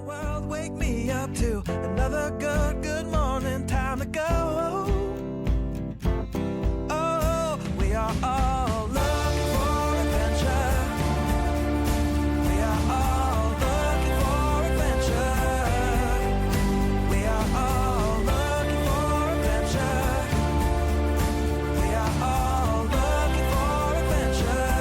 world, wake me up to another good morning, time to go. Oh, we are all looking for adventure. We are all looking for adventure. We are all looking for adventure. We are all looking for adventure.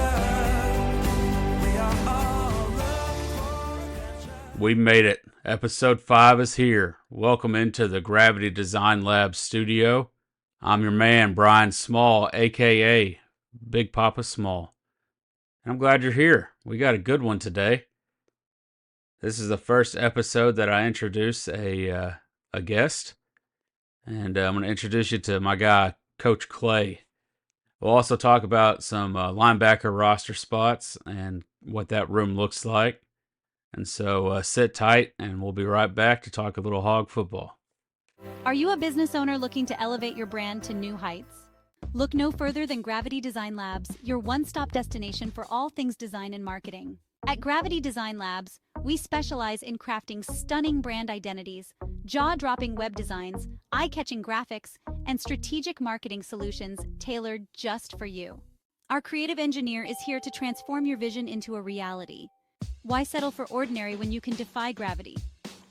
We are all looking for adventure. We made it. Episode 5 is here. Welcome into the Gravity Design Lab studio. I'm your man, Brian Small, aka BigPapaSmall. And I'm glad you're here. We got a good one today. This is the first episode that I introduce a guest. And I'm going to introduce you to my guy, Coach Clay. We'll also talk about some linebacker roster spots and what that room looks like. And so sit tight, and we'll be right back to talk a little hog football. Are you a business owner looking to elevate your brand to new heights? Look no further than Gravity Design Labs, your one-stop destination for all things design and marketing. At Gravity Design Labs, we specialize in crafting stunning brand identities, jaw-dropping web designs, eye-catching graphics, and strategic marketing solutions tailored just for you. Our creative engineer is here to transform your vision into a reality. Why settle for ordinary when you can defy gravity?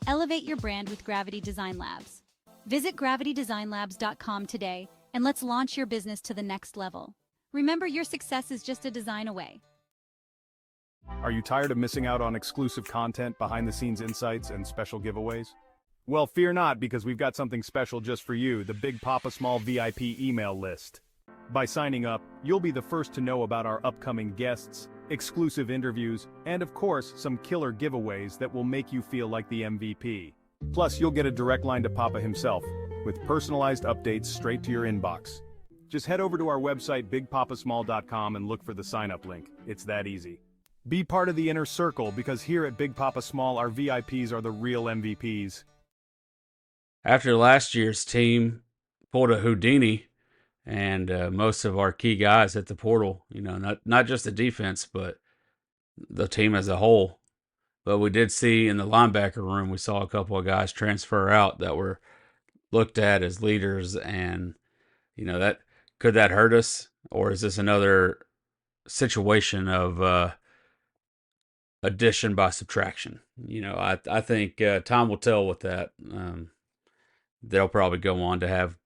Elevate your brand with Gravity Design Labs. Visit gravitydesignlabs.com today and let's launch your business to the next level. Remember, your success is just a design away. Are you tired of missing out on exclusive content, behind-the-scenes insights, and special giveaways? Well, fear not, because we've got something special just for you, the Big Papa Small VIP email list. By signing up, you'll be the first to know about our upcoming guests, exclusive interviews, and of course, some killer giveaways that will make you feel like the MVP. Plus, you'll get a direct line to Papa himself, with personalized updates straight to your inbox. Just head over to our website, BigPapaSmall.com, and look for the sign-up link. It's that easy. Be part of the inner circle, because here at Big Papa Small, our VIPs are the real MVPs. After last year's team pulled a Houdini, and most of our key guys hit the portal, not just the defense, but the team as a whole. But we did see in the linebacker room, we saw a couple of guys transfer out that were looked at as leaders, and that could that hurt us, or is this another situation of addition by subtraction? I think time will tell with that. They'll probably go on to have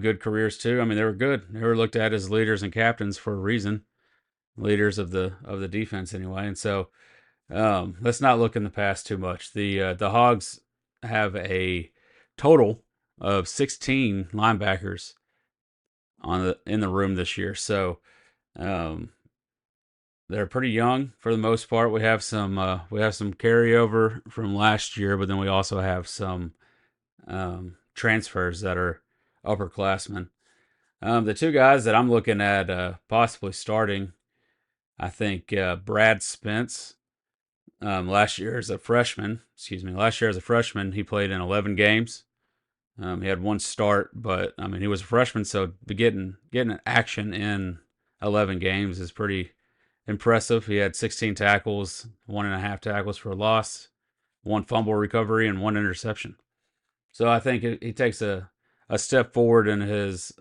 good careers too. I mean, they were good. They were looked at as leaders and captains for a reason, leaders of the defense anyway. And so let's not look in the past too much. The Hogs have a total of 16 linebackers in the room this year. So they're pretty young for the most part. We have some carryover from last year, but then we also have some transfers that are upperclassmen. The two guys that I'm looking at possibly starting, I think Brad Spence. Last year as a freshman, he played in 11 games. He had one start, but I mean, he was a freshman, so getting action in 11 games is pretty impressive. He had 16 tackles, 1.5 tackles for a loss, 1 fumble recovery, and 1 interception. So I think he takes a step forward in his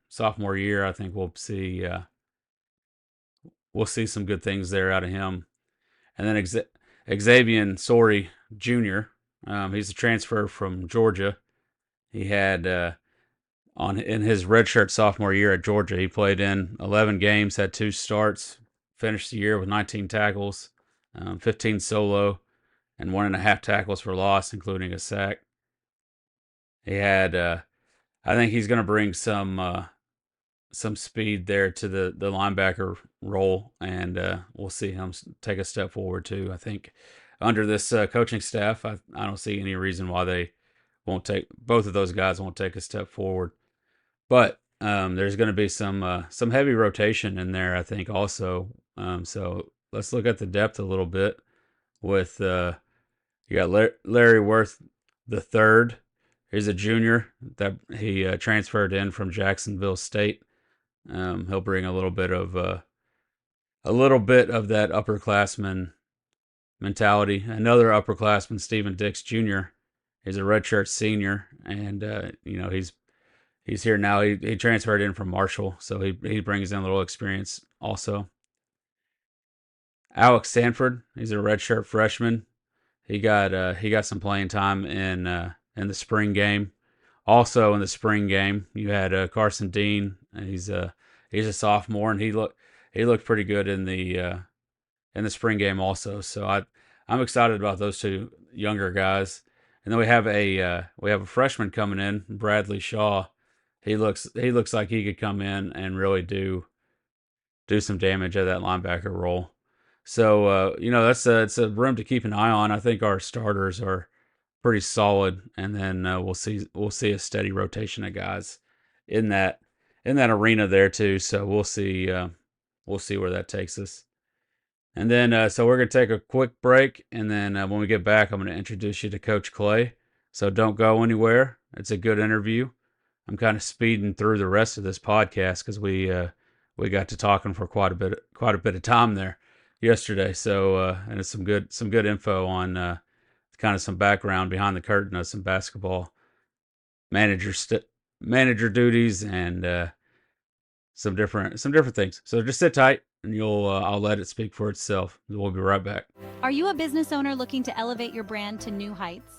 sophomore year. I think we'll see some good things there out of him. And then Xavier Sorey Jr. He's a transfer from Georgia. He had in his redshirt sophomore year at Georgia, he played in 11 games, had 2 starts, finished the year with 19 tackles, 15 solo, and 1.5 tackles for loss, including a sack. He had, I think he's going to bring some speed there to the linebacker role, and we'll see him take a step forward too. I think under this coaching staff, I don't see any reason why both of those guys won't take a step forward. But there's going to be some heavy rotation in there, I think, also. So let's look at the depth a little bit. With you got Larry Worth the third. He's a junior that he transferred in from Jacksonville State. He'll bring a little bit of that upperclassman mentality. Another upperclassman, Stephen Dix Jr. He's a redshirt senior, and he's here now. He transferred in from Marshall, so he brings in a little experience also. Alex Sanford, he's a redshirt freshman. He got some playing time in the spring game. Also in the spring game, you had Carson Dean. He's a sophomore, and he looked pretty good in the spring game also. So I'm excited about those two younger guys. And then we have a freshman coming in, Bradley Shaw. He looks like he could come in and really do some damage at that linebacker role. So it's a room to keep an eye on. I think our starters are pretty solid, and then we'll see a steady rotation of guys in that arena there too. So we'll see where that takes us. And then so we're gonna take a quick break, and then when we get back, I'm gonna introduce you to Coach Clay. So don't go anywhere. It's a good interview. I'm kind of speeding through the rest of this podcast because we got to talking for quite a bit of time there yesterday. So and it's some good info on kind of some background behind the curtain of some basketball manager duties and some different things. So just sit tight, and I'll let it speak for itself. We'll be right back. Are you a business owner looking to elevate your brand to new heights?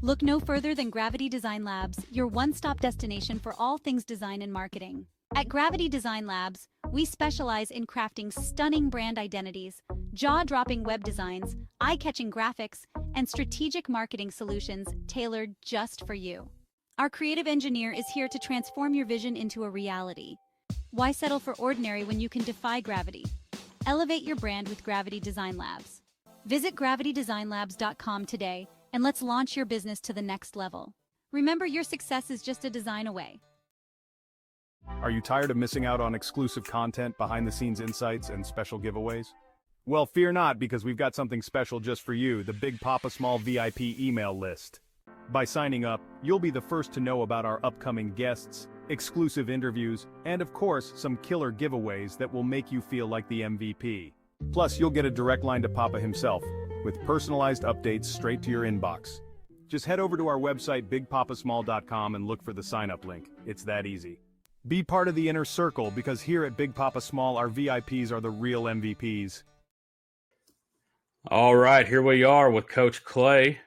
Look no further than Gravity Design Labs, your one-stop destination for all things design and marketing. At Gravity Design Labs, we specialize in crafting stunning brand identities, jaw-dropping web designs, eye-catching graphics, and strategic marketing solutions tailored just for you. Our creative engineer is here to transform your vision into a reality. Why settle for ordinary when you can defy gravity? Elevate your brand with Gravity Design Labs. Visit gravitydesignlabs.com today, and let's launch your business to the next level. Remember, your success is just a design away. Are you tired of missing out on exclusive content, behind-the-scenes insights, and special giveaways? Well, fear not, because we've got something special just for you, the Big Papa Small VIP email list. By signing up, you'll be the first to know about our upcoming guests, exclusive interviews, and of course, some killer giveaways that will make you feel like the MVP. Plus, you'll get a direct line to Papa himself, with personalized updates straight to your inbox. Just head over to our website, BigPapaSmall.com, and look for the sign-up link. It's that easy. Be part of the inner circle, because here at Big Papa Small, our VIPs are the real MVPs. All right, here we are with Coach Clay.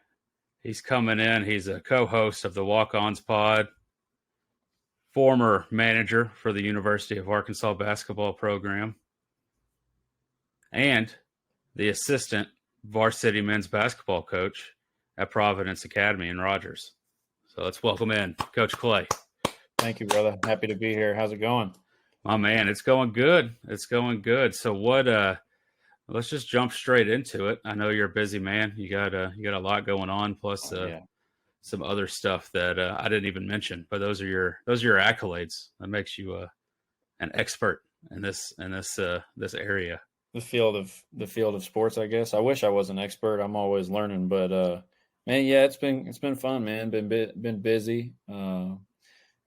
He's coming in. He's a co-host of the Walk-Ons Pod, former manager for the University of Arkansas basketball program, and the assistant varsity men's basketball coach at Providence Academy in Rogers. So let's welcome in Coach Clay. Thank you, brother. Happy to be here. How's it going? My man, it's going good. It's going good. So let's just jump straight into it. I know you're a busy man. You got a lot going on, plus some other stuff that I didn't even mention. But those are your accolades. That makes you an expert in this area. The field of sports, I guess. I wish I was an expert. I'm always learning, but man, yeah, it's been fun, man. Been busy.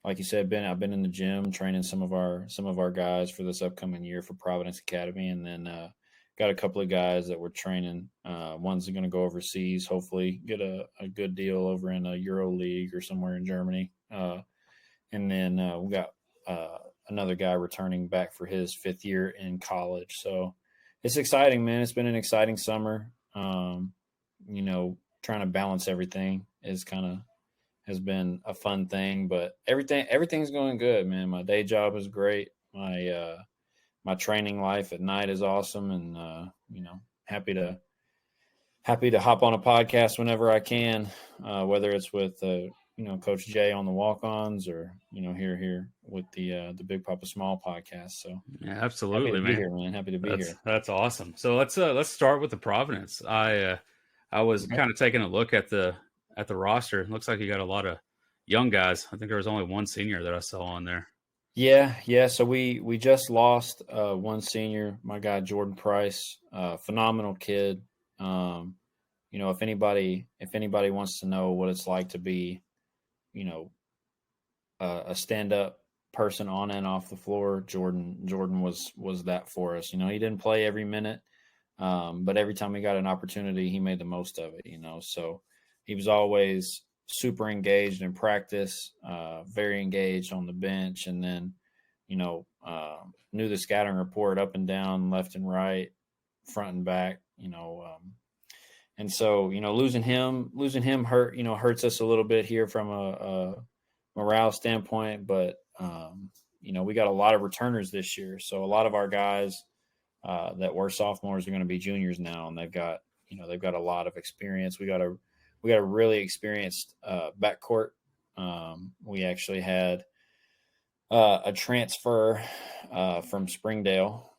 Like you said, I've been in the gym training some of our guys for this upcoming year for Providence Academy, and then got a couple of guys that we're training. One's going to go overseas, hopefully get a good deal over in a Euro League or somewhere in Germany. And then we got another guy returning back for his 5th year in college. So it's exciting, man. It's been an exciting summer. Trying to balance everything has been a fun thing, but everything's going good, man. My day job is great. My training life at night is awesome, and happy to hop on a podcast whenever I can, whether it's with Coach Jay on the Walk-Ons or here with the Big Papa Small podcast. So yeah, absolutely, happy to man. Be here, man. Happy to be here. That's awesome. So let's start with the Providence. I was kind of taking a look at the roster. It looks like you got a lot of young guys. I think there was only one senior that I saw on there. Yeah. So we just lost one senior, my guy Jordan Price, phenomenal kid. If anybody wants to know what it's like to be, a stand-up person on and off the floor, Jordan was that for us. He didn't play every minute, But every time he got an opportunity, he made the most of it, So he was always super engaged in practice, very engaged on the bench, and then, knew the scouting report up and down, left and right, front and back, and so, losing him hurts us a little bit here from a morale standpoint, but, we got a lot of returners this year. So a lot of our guys that were sophomores are going to be juniors now, and they've got a lot of experience. We got a really experienced backcourt. We actually had a transfer from Springdale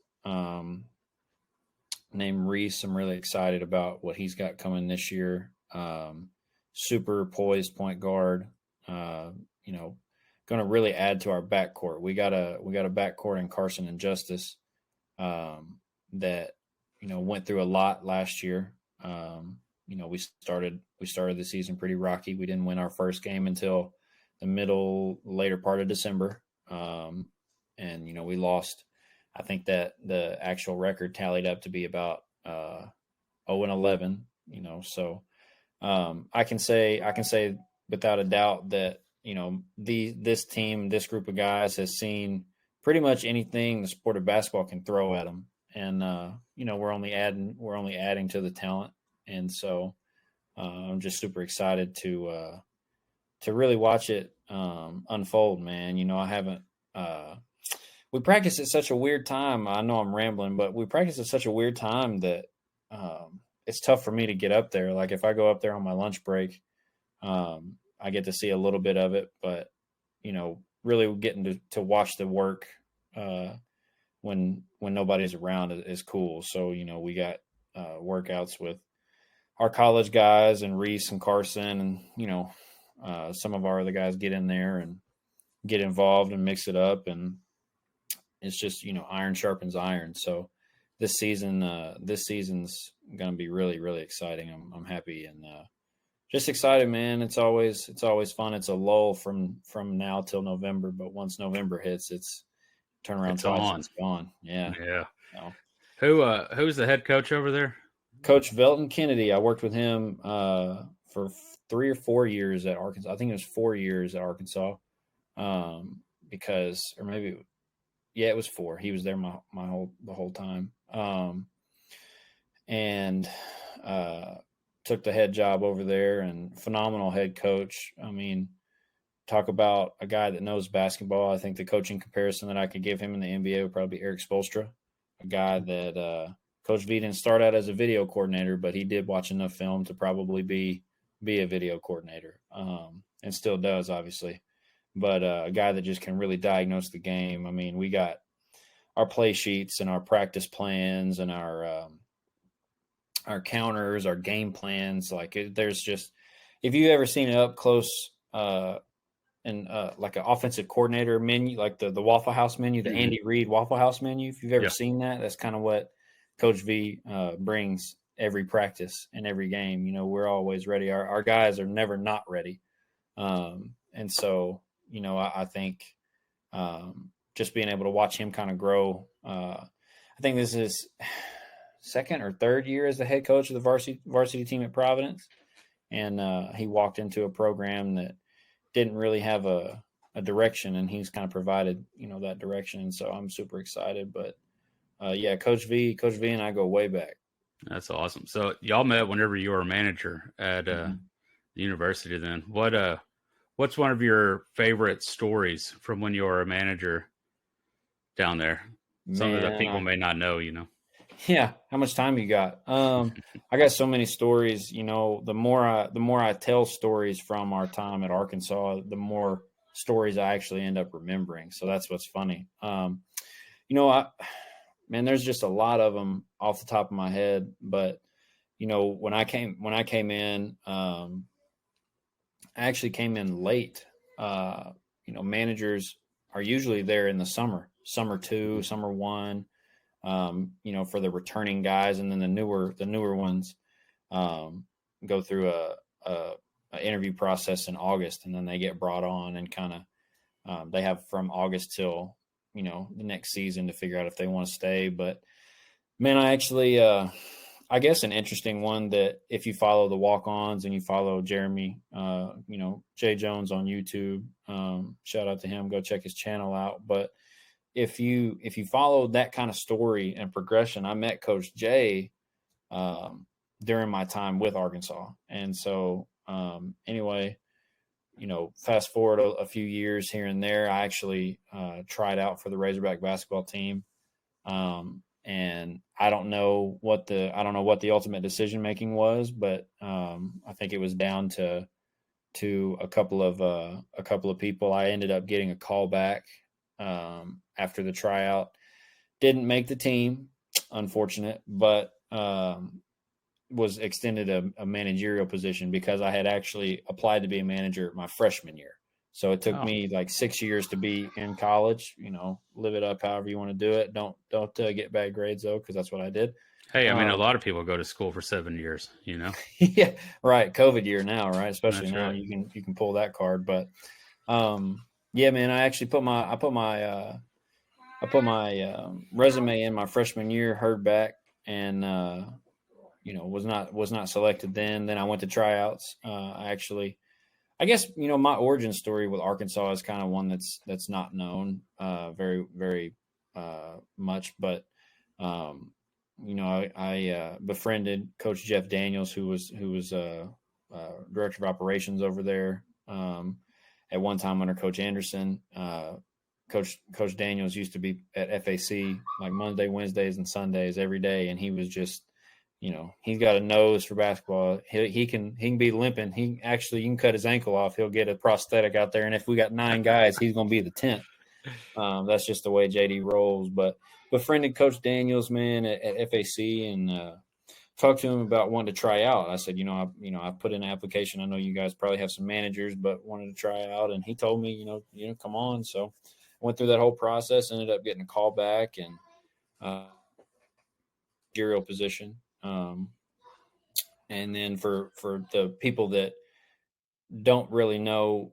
named Reese. I'm really excited about what he's got coming this year. Super poised point guard. Going to really add to our backcourt. We got a backcourt in Carson and Justice that went through a lot last year. We started the season pretty rocky. We didn't win our first game until the later part of December, and we lost. I think that the actual record tallied up to be about 0-11. So I can say without a doubt that this team, this group of guys, has seen pretty much anything the sport of basketball can throw at them, and we're only adding to the talent, and so I'm just super excited to really watch it unfold, man. I haven't. We practice at such a weird time. I know I'm rambling, but we practice at such a weird time that it's tough for me to get up there. Like if I go up there on my lunch break, I get to see a little bit of it, but really getting to watch the work when nobody's around is cool. So we got workouts with our college guys and Reese and Carson, and some of our other guys get in there and get involved and mix it up, and it's just iron sharpens iron. So this season's going to be really, really exciting. I'm happy and just excited, man. It's always fun. It's a lull from now till November, but once November hits, it's turnaround twice. It's gone. Yeah. Yeah. So, who's the head coach over there? Coach Velton Kennedy. I worked with him for 3 or 4 years at Arkansas. I think it was 4 years at Arkansas. It was 4. He was there the whole time. And took the head job over there, and phenomenal head coach. I mean, talk about a guy that knows basketball. I think the coaching comparison that I could give him in the NBA would probably be Eric Spoelstra, a guy that Coach V didn't start out as a video coordinator, but he did watch enough film to probably be a video coordinator, and still does, obviously. But a guy that just can really diagnose the game. I mean, we got our play sheets and our practice plans and our counters, our game plans. There's just, if you've ever seen it up close, and like an offensive coordinator menu, like the Waffle House menu, the Andy Reid Waffle House menu, if you've ever seen that, that's kind of what Coach V brings every practice and every game. We're always ready. Our guys are never not ready. And so, I think just being able to watch him kind of grow, I think this is second or third year as the head coach of the varsity team at Providence. And he walked into a program that didn't really have a direction, and he's kind of provided, that direction. And so I'm super excited. But Coach V and I go way back. That's awesome. So y'all met whenever you were a manager at the university then. What's one of your favorite stories from when you were a manager down there? Something that people may not know, Yeah. How much time you got? I got so many stories. The more I tell stories from our time at Arkansas, the more stories I actually end up remembering. So that's what's funny. There's just a lot of them off the top of my head. But when I came in, I actually came in late. Managers are usually there in the summer 2, summer 1. For the returning guys, and then the newer ones go through a interview process in August, and then they get brought on, and kind of they have from August till the next season to figure out if they want to stay. But Man, I actually, I guess an interesting one that if you follow the walk-ons and you follow Jeremy, Jay Jones on YouTube, shout out to him, go check his channel out. But if you follow that kind of story and progression, I met Coach Jay during my time with Arkansas. And so anyway, fast forward a few years here and there, I actually tried out for the Razorback basketball team. And I don't know what the ultimate decision making was, but I think it was down to a couple of people. I ended up getting a call back after the tryout. Didn't make the team, unfortunate, but was extended a managerial position because I had actually applied to be a manager my freshman year. So it took me like 6 years to be in college, live it up however you want to do it. Don't get bad grades though, because that's what I did. Hey, I mean, a lot of people go to school for 7 years, Yeah, right. COVID year now, right? Especially That's now right. you can pull that card. But yeah, man, I actually put my resume in my freshman year, heard back, and was not selected then. Then I went to tryouts. I guess my origin story with Arkansas is kind of one that's not known very very much, but I befriended Coach Jeff Daniels, who was director of operations over there at one time under Coach Anderson. Coach Daniels used to be at FAC like Monday, Wednesdays, and Sundays every day, and he was just he's got a nose for basketball. He can be limping. You can cut his ankle off. He'll get a prosthetic out there. And if we got 9 guys, he's going to be the 10th. That's just the way JD rolls. But befriended Coach Daniels, man, at FAC, and talked to him about wanting to try out. I said, I put in an application. I know you guys probably have some managers, but wanted to try out. And he told me, come on. So I went through that whole process. Ended up getting a call back and managerial position. And then for the people that don't really know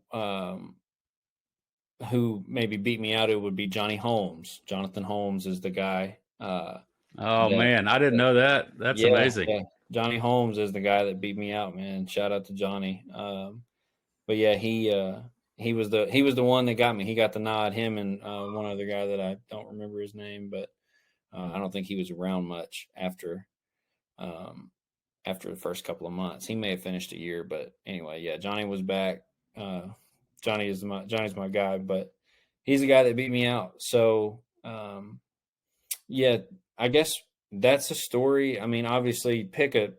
who maybe beat me out, it would be Johnny Holmes. Jonathan Holmes is the guy. Man, I didn't know that. That's amazing. Yeah. Johnny Holmes is the guy that beat me out, man. Shout out to Johnny. But yeah, he was the one that got me. He got the nod. Him and one other guy that I don't remember his name, but I don't think he was around much after the first couple of months. He may have finished a year, but anyway, yeah, Johnny was back. Johnny's my guy, but he's the guy that beat me out. So, yeah, I guess that's a story. I mean, obviously pick a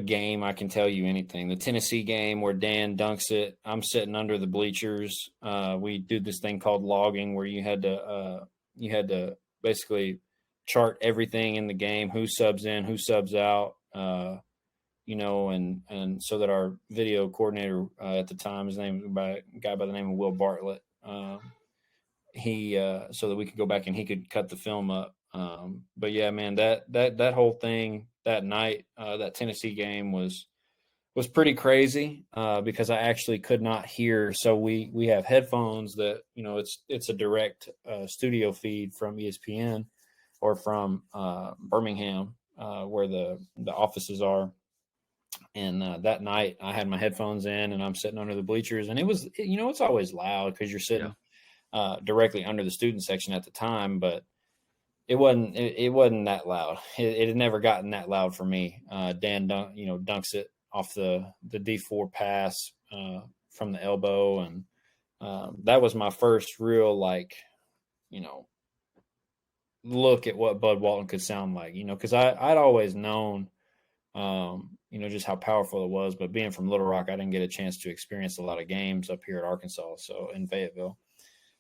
game. I can tell you anything. The Tennessee game where Dan dunks it, I'm sitting under the bleachers. We do this thing called logging where you had to basically chart everything in the game, who subs in, who subs out, and so that our video coordinator at the time, his name was a guy by the name of Will Bartlett, so that we could go back and he could cut the film up. But yeah, man, that whole thing that night, that Tennessee game was pretty crazy because I actually could not hear. So we have headphones that, it's a direct studio feed from ESPN or from Birmingham, where the offices are. And that night I had my headphones in and I'm sitting under the bleachers, and it was, it's always loud because you're sitting directly under the student section at the time, but it wasn't that loud. It had never gotten that loud for me. Dan dunks it off the D4 pass from the elbow, and that was my first real look at what Bud Walton could sound like, because I'd always known, just how powerful it was. But being from Little Rock, I didn't get a chance to experience a lot of games up here at Arkansas, so in Fayetteville.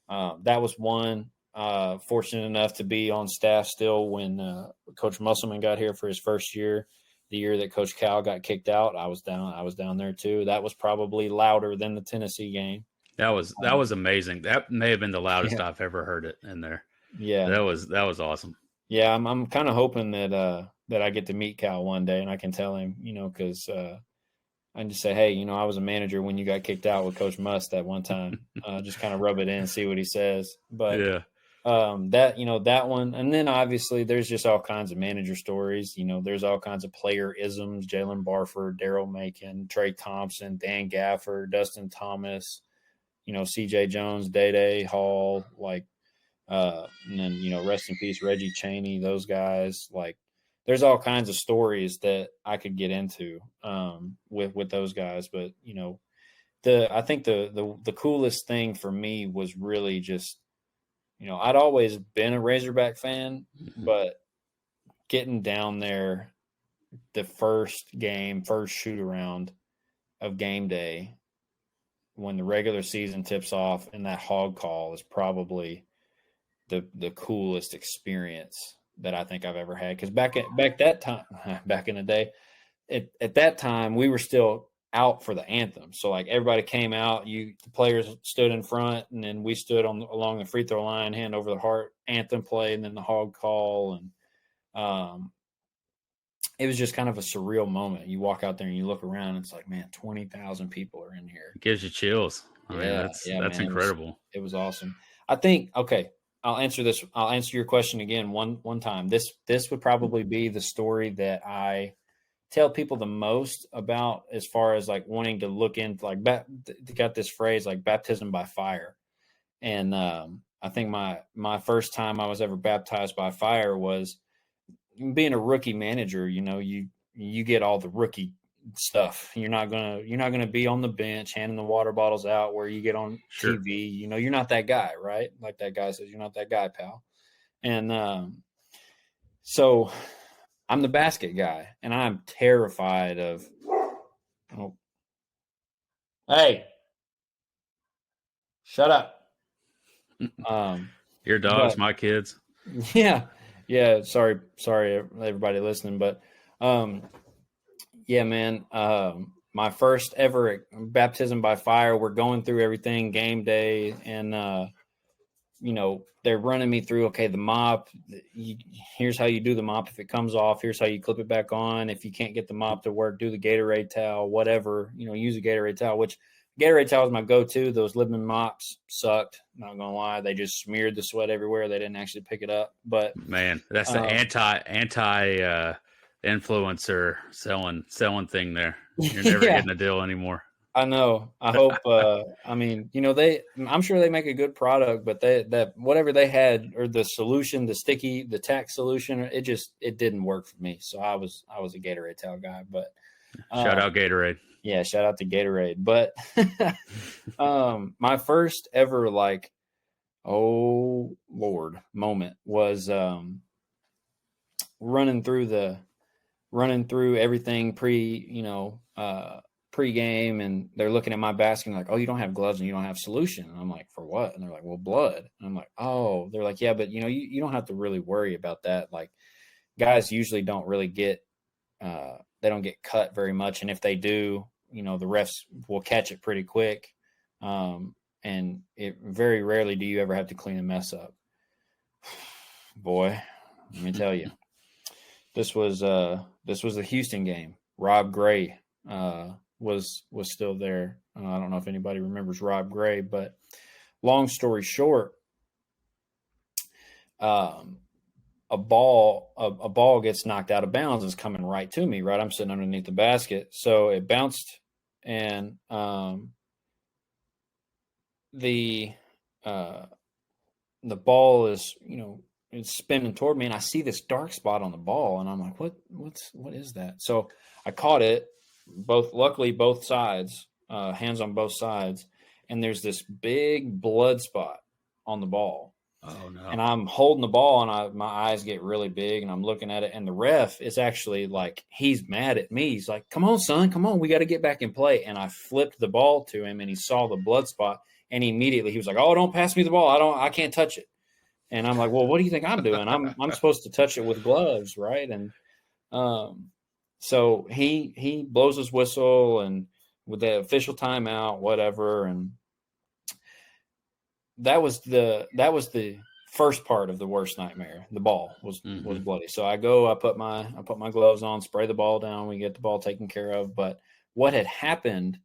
That was one. Fortunate enough to be on staff still when Coach Musselman got here for his first year. The year that Coach Cal got kicked out, I was down there too. That was probably louder than the Tennessee game. That was amazing. That may have been the loudest I've ever heard it in there. Yeah, that was awesome. Yeah, I'm kind of hoping that I get to meet Cal one day and I can tell him, because I can just say, hey, I was a manager when you got kicked out with Coach Must that one time. Just kind of rub it in, see what he says. But yeah, that one. And then obviously there's just all kinds of manager stories. There's all kinds of player isms: Jalen Barford, Daryl Macon, Trey Thompson, Dan Gafford, Dustin Thomas, CJ Jones, Day Hall, and then, rest in peace, Reggie Chaney, those guys. There's all kinds of stories that I could get into with those guys. But, I think the coolest thing for me was really just, I'd always been a Razorback fan, but getting down there the first shoot around of game day when the regular season tips off and that hog call is probably the coolest experience that I think I've ever had. Because back in the day, at that time we were still out for the anthem. So everybody came out, the players stood in front, and then we stood along the free throw line, hand over the heart, anthem play, and then the hog call. And it was just kind of a surreal moment. You walk out there and you look around, and it's like, man, 20,000 people are in here. It gives you chills. I mean, that's man, incredible. It was awesome. I think, okay, I'll answer this. I'll answer your question again one time. This would probably be the story that I tell people the most about, as far as wanting to look into got this phrase baptism by fire. And I think my first time I was ever baptized by fire was being a rookie manager. You get all the rookie stuff. You're not gonna be on the bench handing the water bottles out where you get on TV. You're not that guy, right? Like that guy says, you're not that guy, pal. And so I'm the basket guy, and I'm terrified of. Oh, hey, shut up. Your dogs, my kids. Yeah. Sorry, everybody listening, but yeah, man. My first ever baptism by fire. We're going through everything game day, and they're running me through, okay, the mop, here's how you do the mop. If it comes off, here's how you clip it back on. If you can't get the mop to work, do the Gatorade towel, whatever, use a Gatorade towel, which Gatorade towel is my go-to. Those Libman mops sucked. Not going to lie. They just smeared the sweat everywhere. They didn't actually pick it up. But man, that's the anti influencer selling thing there. You're never getting a deal anymore. I know. I hope. I'm sure they make a good product, but that whatever they had, or the solution, the tack solution, it didn't work for me. So I was a Gatorade towel guy. But shout out Gatorade. Yeah, shout out to Gatorade. But my first ever oh Lord moment was running through everything pre-game, and they're looking at my basket and oh, you don't have gloves and you don't have solution. And I'm like, for what? And they're like, well, blood. And I'm like, oh. They're like, yeah, but you don't have to really worry about that. Guys usually don't really get they don't get cut very much, and if they do, the refs will catch it pretty quick. And it very rarely do you ever have to clean a mess up. Boy, let me tell you, this was the Houston game. Rob Gray was still there. I don't know if anybody remembers Rob Gray, but long story short, a ball gets knocked out of bounds and is coming right to me. Right, I'm sitting underneath the basket, so it bounced, and the ball is it's spinning toward me, and I see this dark spot on the ball, and I'm like, what is that? So I caught it. Luckily both sides, hands on both sides, and there's this big blood spot on the ball. Oh no! And I'm holding the ball, and my eyes get really big, and I'm looking at it, and the ref is actually he's mad at me. He's like, "Come on, son, come on, we got to get back in play." And I flipped the ball to him, and he saw the blood spot, and immediately he was like, "Oh, don't pass me the ball. I can't touch it." And I'm like, "Well, what do you think I'm doing? I'm supposed to touch it with gloves, right?" And so he blows his whistle, and with the official timeout, whatever, and that was the first part of the worst nightmare. The ball was bloody. So I put my gloves on, spray the ball down, we get the ball taken care of. But what had happened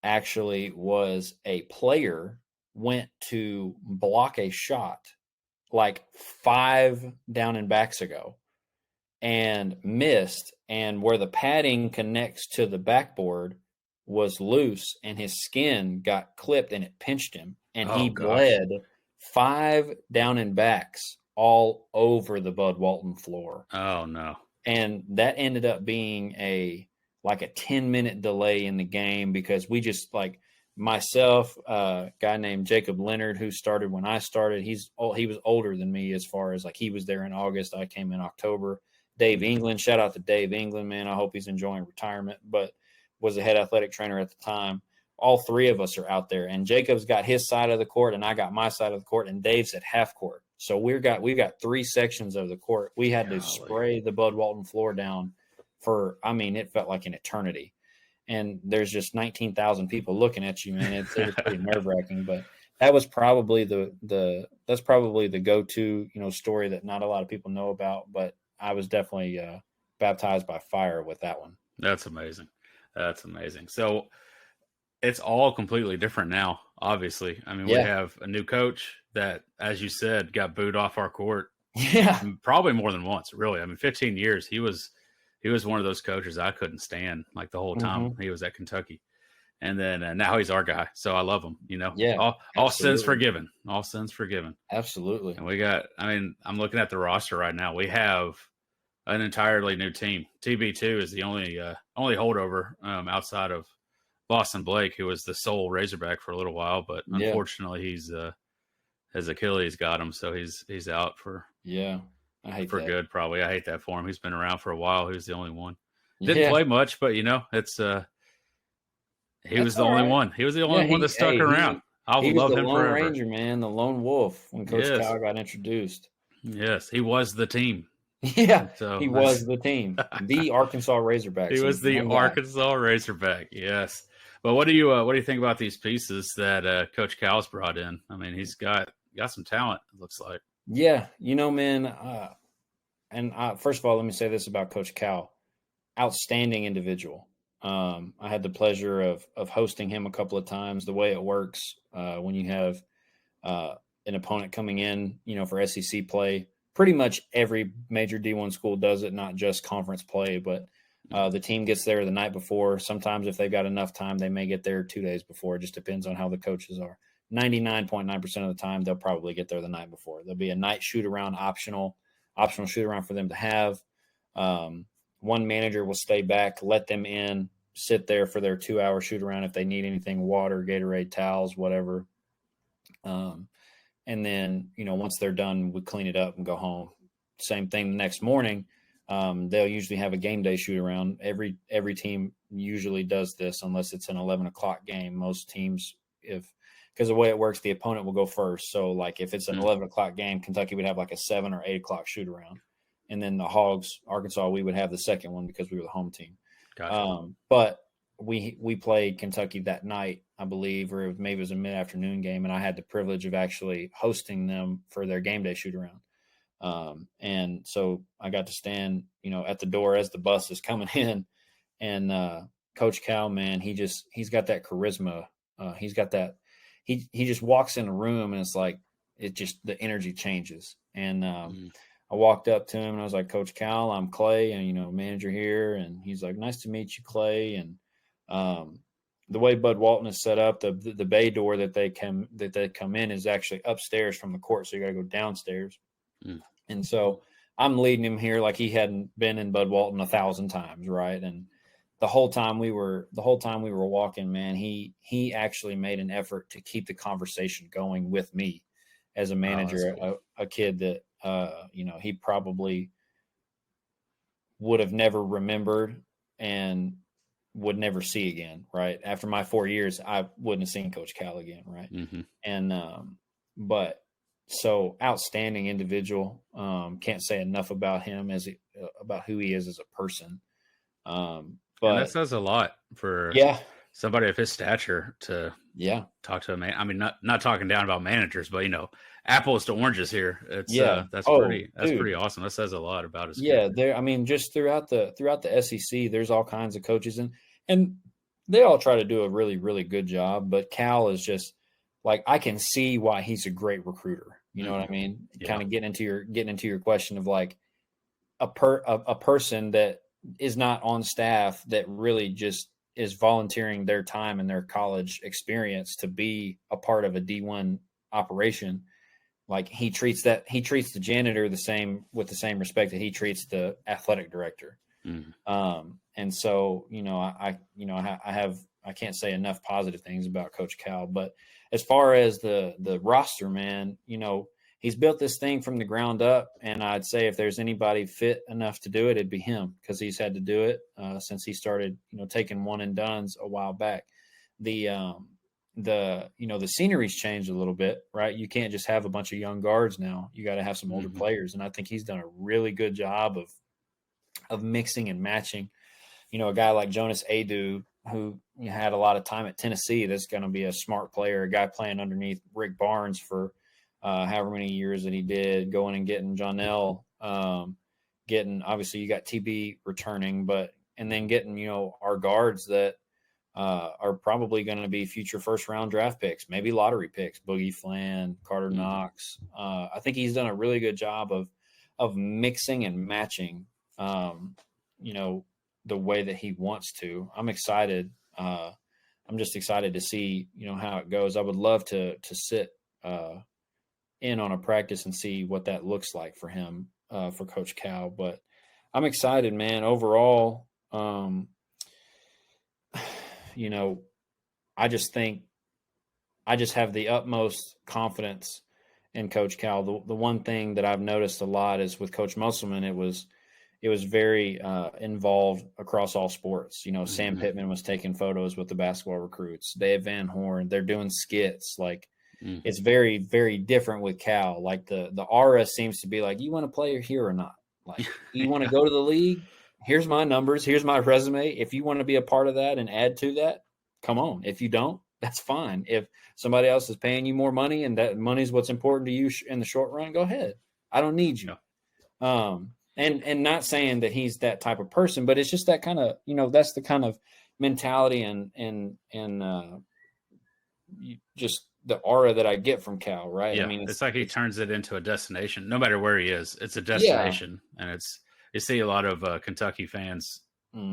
actually was a player went to block a shot like 5 down and backs ago and missed, and where the padding connects to the backboard was loose, and his skin got clipped and it pinched him, and Oh he gosh. bled 5 down and backs all over the Bud Walton floor. Oh no. And that ended up being a 10-minute delay in the game, because we just, like, myself, a guy named Jacob Leonard, who started when I started, he was older than me, as far as, like, he was there in August, I came in October. Dave England, shout out to Dave England, man. I hope he's enjoying retirement, but was the head athletic trainer at the time. All 3 of us are out there, and Jacob's got his side of the court, and I got my side of the court, and Dave's at half court. So we've got 3 sections of the court. We had to spray the Bud Walton floor down for, I mean, it felt like an eternity. And there's just 19,000 people looking at you, man. It was pretty nerve wracking, but that was probably that's probably the go-to, story that not a lot of people know about, but I was definitely baptized by fire with that one. That's amazing. That's amazing. So it's all completely different now, obviously. I mean, we have a new coach that, as you said, got booed off our court. Yeah. Probably more than once, really. I mean, 15 years, he was one of those coaches I couldn't stand, like, the whole time he was at Kentucky. And then now he's our guy. So I love him, Yeah. all sins forgiven. All sins forgiven. Absolutely. And I'm looking at the roster right now. We have an entirely new team. TB2 is the only holdover outside of Boston Blake, who was the sole Razorback for a little while, but unfortunately his Achilles got him, so he's out for I hate for that. good, probably. I hate that for him. He's been around for a while. He was the only one. Didn't play much, but it's he was the only one. He was the only one that stuck around. I will love him Lone forever. Ranger, man, the lone wolf when Coach Cal got introduced. Yes, he was the team. Yeah, so he was the team, the Arkansas Razorbacks. He was the Arkansas Razorback. Yes, but what do you think about these pieces that Coach Cal's brought in? I mean, he's got some talent. It looks like. Yeah, man. First of all, let me say this about Coach Cal: outstanding individual. I had the pleasure of hosting him a couple of times. The way it works when you have an opponent coming in, for SEC play. Pretty much every major D1 school does it, not just conference play, but the team gets there the night before. Sometimes if they've got enough time, they may get there 2 days before. It just depends on how the coaches are. 99.9% of the time, they'll probably get there the night before. There'll be a night shoot-around, optional shoot-around for them to have. One manager will stay back, let them in, sit there for their 2-hour shoot-around if they need anything, water, Gatorade, towels, whatever. And then, once they're done, we clean it up and go home. Same thing the next morning. They'll usually have a game day shoot around. Every team usually does this unless it's an 11 o'clock game. Most teams, because the way it works, the opponent will go first. So, like, if it's an 11 o'clock game, Kentucky would have like a 7 or 8 o'clock shoot around. And then the Hogs, Arkansas, we would have the second one because we were the home team. Gotcha. But we played Kentucky that night, I believe, or maybe it was a mid-afternoon game, and I had the privilege of actually hosting them for their game day shoot-around. And so I got to stand, at the door as the bus is coming in, and Coach Cal, man, he's got that charisma. He's got that. He just walks in a room, and it's like the energy changes. And I walked up to him and I was like, Coach Cal, I'm Clay, and manager here. And he's like, nice to meet you, Clay. And the way Bud Walton is set up, the bay door that they come in is actually upstairs from the court, so you got to go downstairs. And so I'm leading him here like he hadn't been in Bud Walton 1,000 times, right? And the whole time we were walking, man, he actually made an effort to keep the conversation going with me as a manager, cool. a kid that he probably would have never remembered and would never see again, right? After my 4 years, I wouldn't have seen Coach Cal again, right? Mm-hmm. And but so outstanding individual. Can't say enough about him about who he is as a person. But and that says a lot for somebody of his stature to talk to a man. I mean, not talking down about managers, but apples to oranges here. It's that's pretty awesome. That says a lot about his character. There. I mean, just throughout the SEC, there's all kinds of coaches, and they all try to do a really, really good job. But Cal is just like, I can see why he's a great recruiter. You know what I mean? Yeah. Kind of getting into your question of like a person that is not on staff that really just is volunteering their time and their college experience to be a part of a D1 operation. Like he treats the janitor with the same respect that he treats the athletic director. And so, I can't say enough positive things about Coach Cal, but as far as the roster, man, he's built this thing from the ground up, and I'd say if there's anybody fit enough to do it, it'd be him, because he's had to do it since he started, taking one and dones a while back. The scenery's changed a little bit, right? You can't just have a bunch of young guards now. You got to have some older players, and I think he's done a really good job of mixing and matching. A guy like Jonas Adu, who had a lot of time at Tennessee, that's going to be a smart player, a guy playing underneath Rick Barnes for however many years that he did, going and getting Jonell, obviously you got TB returning, and then getting, our guards that are probably going to be future first-round draft picks, maybe lottery picks, Boogie Flan, Carter Knox. I think he's done a really good job of mixing and matching, the way that he wants to. I'm excited. I'm just excited to see, how it goes. I would love to sit in on a practice and see what that looks like for him, for Coach Cal. But I'm excited, man. Overall, I just think I just have the utmost confidence in Coach Cal. The one thing that I've noticed a lot is with Coach Musselman, it was very involved across all sports. Sam Pittman was taking photos with the basketball recruits. Dave Van Horn, they're doing skits. Like it's very, very different with Cal. Like the aura seems to be like, you want to play here or not? Like you want to go to the league? Here's my numbers. Here's my resume. If you want to be a part of that and add to that, come on. If you don't, that's fine. If somebody else is paying you more money and that money's what's important to you in the short run, go ahead. I don't need you. And not saying that he's that type of person, but it's just that kind of, that's the kind of mentality and just the aura that I get from Cal, right? Yeah, I mean, it's like he turns it into a destination, no matter where he is. It's a destination, and you see a lot of Kentucky fans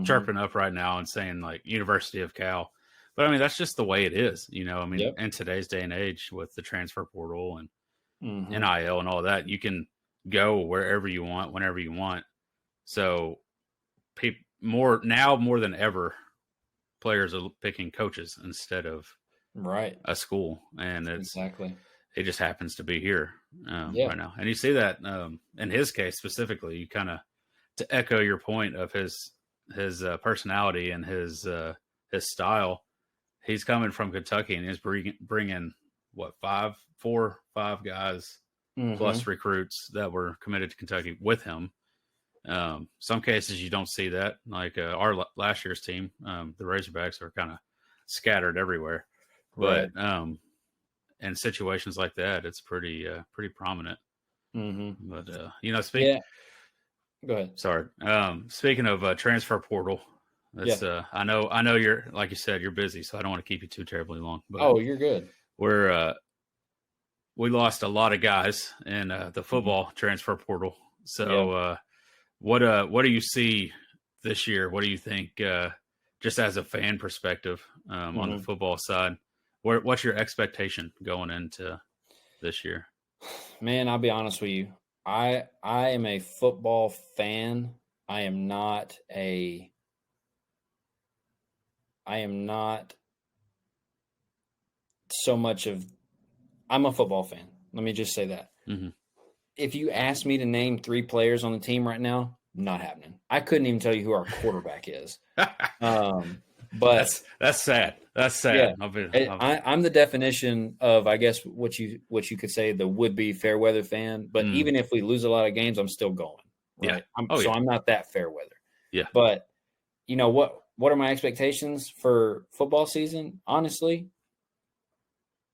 chirping up right now and saying like University of Cal, but I mean that's just the way it is, in today's day and age with the transfer portal and NIL and all that, you can go wherever you want, whenever you want. So more than ever, players are picking coaches instead of a school, and it just happens to be here right now. And you see that in his case specifically, you kind of, to echo your point of his personality and his style, he's coming from Kentucky and he's bringing four or five guys plus recruits that were committed to Kentucky with him. Some cases you don't see that, like our last year's team, the Razorbacks are kind of scattered everywhere. But in situations like that, it's pretty prominent. But go ahead. Sorry. Speaking of transfer portal, that's I know you're, like you said, you're busy, so I don't want to keep you too terribly long. But you're good. We lost a lot of guys in the football transfer portal. So what do you see this year? What do you think, just as a fan perspective, on the football side? What's your expectation going into this year? Man, I'll be honest with you. I am a football fan. I am not so much of. I'm a football fan. Let me just say that. If you ask me to name 3 players on the team right now, not happening. I couldn't even tell you who our quarterback is. But that's sad. That's sad. Yeah. I'm the definition of, I guess, what you could say, the would-be fair weather fan. But even if we lose a lot of games, I'm still going. Right? Yeah. I'm not that fair weather. Yeah. But what are my expectations for football season? Honestly,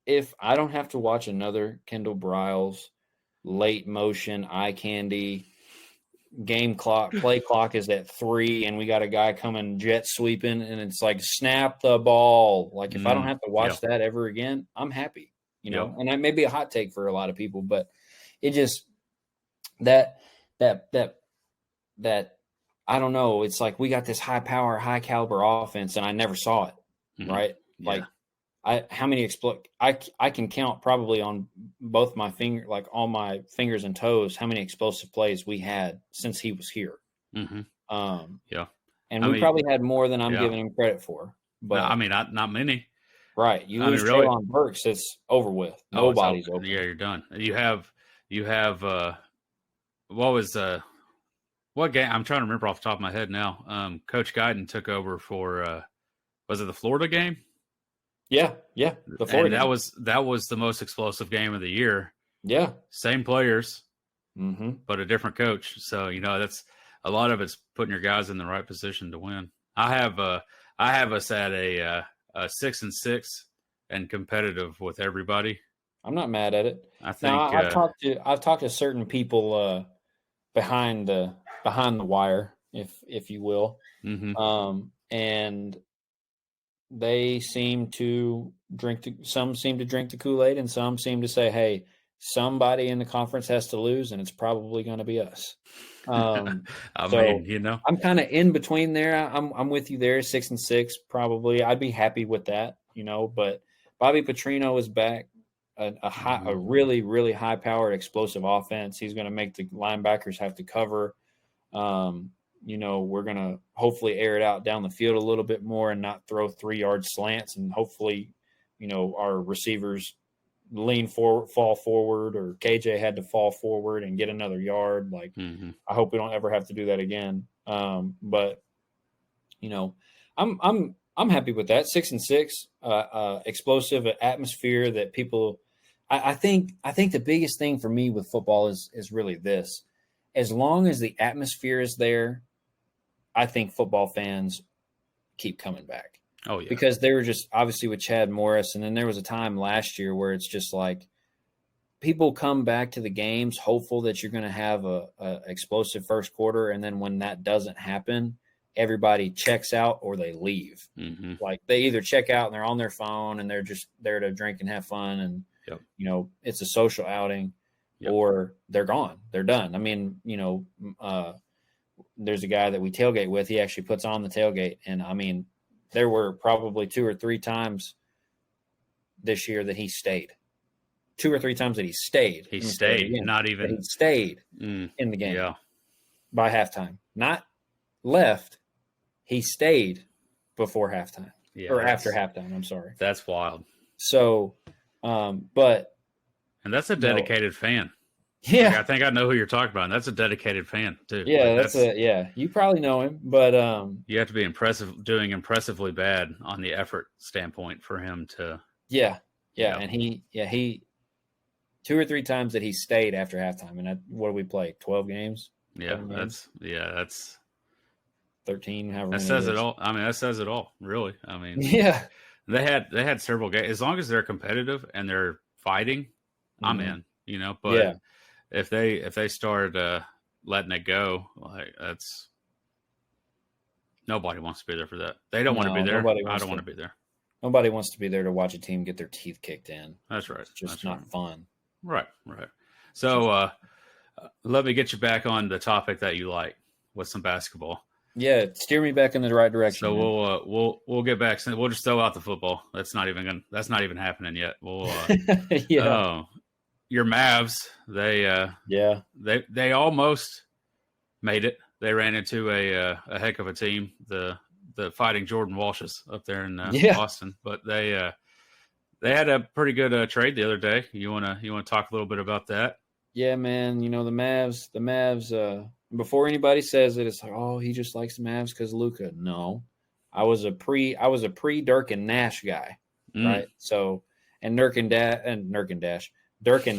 if I don't have to watch another Kendall Briles late motion eye candy play clock is at 3 and we got a guy coming jet sweeping and it's like snap the ball. Like if I don't have to watch that ever again, I'm happy. you know, and that may be a hot take for a lot of people, but it just that I don't know. It's like we got this high power, high caliber offense, and I never saw it. Right? Yeah. Like how many I can count probably on both my finger, like all my fingers and toes, how many explosive plays we had since he was here. Yeah. And we probably had more than I'm giving him credit for. But no, I mean, not many. Right. You lose really, Traylon Burks, it's over with. Nobody's open. Yeah, you're done. You have what was what game? I'm trying to remember off the top of my head now. Coach Guyton took over for was it the Florida game? Yeah. The Florida and game. that was the most explosive game of the year. Yeah. Same players, but a different coach. So, you know, that's a lot of it's putting your guys in the right position to win. I have us at a 6-6 and competitive with everybody. I'm not mad at it. I think I've talked to certain people behind the wire, if you will, and they seem to some seem to drink the Kool-Aid, and some seem to say, "Hey, somebody in the conference has to lose, and it's probably going to be us." I mean, you know, I'm kind of in between there. I'm with you there, 6-6 probably. I'd be happy with that, you know. But Bobby Petrino is back, a really, really high-powered, explosive offense. He's going to make the linebackers have to cover. You know, we're going to hopefully air it out down the field a little bit more and not throw 3-yard slants. And hopefully, you know, our receivers fall forward, or KJ had to fall forward and get another yard. Like, I hope we don't ever have to do that again. But, you know, I'm happy with that. 6-6, explosive atmosphere that people, I think the biggest thing for me with football is really this. As long as the atmosphere is there, I think football fans keep coming back. Oh, yeah. Because they were just obviously with Chad Morris. And then there was a time last year where it's just like people come back to the games hopeful that you're going to have a explosive first quarter. And then when that doesn't happen, everybody checks out or they leave. Like they either check out and they're on their phone and they're just there to drink and have fun. And, you know, it's a social outing, or they're gone. They're done. I mean, you know, there's a guy that we tailgate with. He actually puts on the tailgate. And I mean, there were probably 2 or 3 times this year that he stayed. 2 or 3 times that he stayed. He stayed, not even. He stayed in the game by halftime. Not left. He stayed before halftime. Or after halftime, I'm sorry. That's wild. So, but. And that's a dedicated fan. Yeah. Like, I think I know who you're talking about. And that's a dedicated fan, too. Yeah, like, you probably know him, but you have to be doing impressively bad on the effort standpoint for him to. Yeah. And he 2 or 3 times that he stayed after halftime. And what do we play? 12 games? Yeah, that's 13. However that says it all. I mean, that says it all, really. I mean, yeah, they had several games. As long as they're competitive and they're fighting, I'm in. You know, but if they start letting it go, like that's nobody wants to be there for that. They don't want to be there. I don't want to be there. Nobody wants to be there to watch a team get their teeth kicked in. That's right. It's just not fun. Right. So let me get you back on the topic that you like with some basketball. Yeah, steer me back in the right direction. So we'll get back. We'll just throw out the football. That's not even happening yet. We'll your Mavs, they almost made it. They ran into a heck of a team, the Fighting Jordan Walshes up there in Boston, but they had a pretty good trade the other day. You wanna talk a little bit about that? Yeah, man. You know, the Mavs. Before anybody says it, it's like, oh, he just likes the Mavs because Luka. No, I was a pre Dirk and Nash guy, right? So, and Dirk and